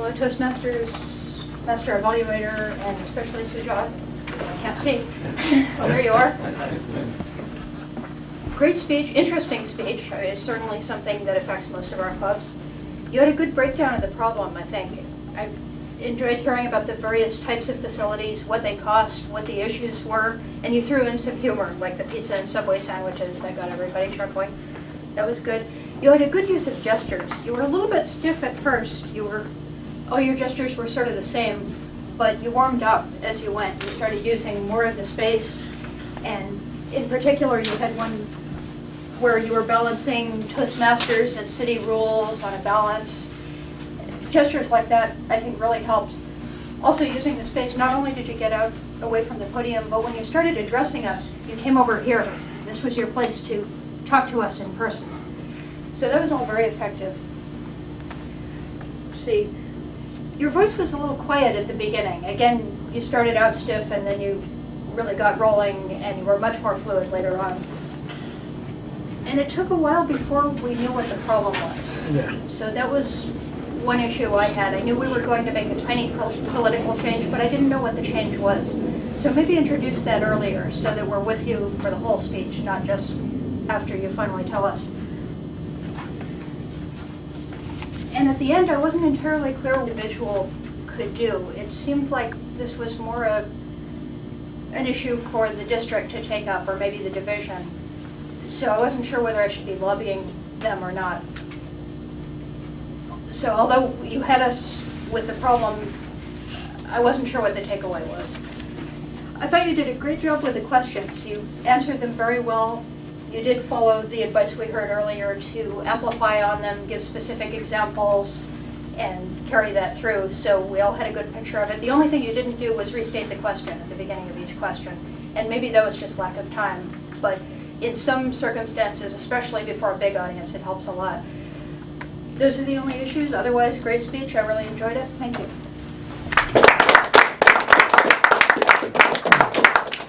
Hello, Toastmasters, Master Evaluator, and especially Sajjad. I can't see. Oh, there you are. Great speech, interesting speech. It's certainly something that affects most of our clubs. You had a good breakdown of the problem, I think. I enjoyed hearing about the various types of facilities, what they cost, what the issues were, and you threw in some humor, like the pizza and Subway sandwiches that got everybody chuckling. That was good. You had a good use of gestures. You were a little bit stiff at first. All your gestures were sort of the same, but you warmed up as you went. You started using more of the space, and in particular, you had one where you were balancing Toastmasters and city rules on a balance. Gestures like that, I think, really helped. Also, using the space, not only did you get out away from the podium, but when you started addressing us, you came over here. This was your place to talk to us in person. So that was all very effective. Let's see. Your voice was a little quiet at the beginning. Again, you started out stiff and then you really got rolling and you were much more fluid later on. And it took a while before we knew what the problem was. Yeah. So that was one issue I had. I knew we were going to make a tiny political change, but I didn't know what the change was. So maybe introduce that earlier so that we're with you for the whole speech, not just after you finally tell us. And at the end, I wasn't entirely clear what the individual could do. It seemed like this was more an issue for the district to take up, or maybe the division. So I wasn't sure whether I should be lobbying them or not. So although you had us with the problem, I wasn't sure what the takeaway was. I thought you did a great job with the questions. You answered them very well. You did follow the advice we heard earlier to amplify on them, give specific examples, and carry that through, so we all had a good picture of it. The only thing you didn't do was restate the question at the beginning of each question, and maybe that was just lack of time, but in some circumstances, especially before a big audience, it helps a lot. Those are the only issues. Otherwise, great speech. I really enjoyed it. Thank you.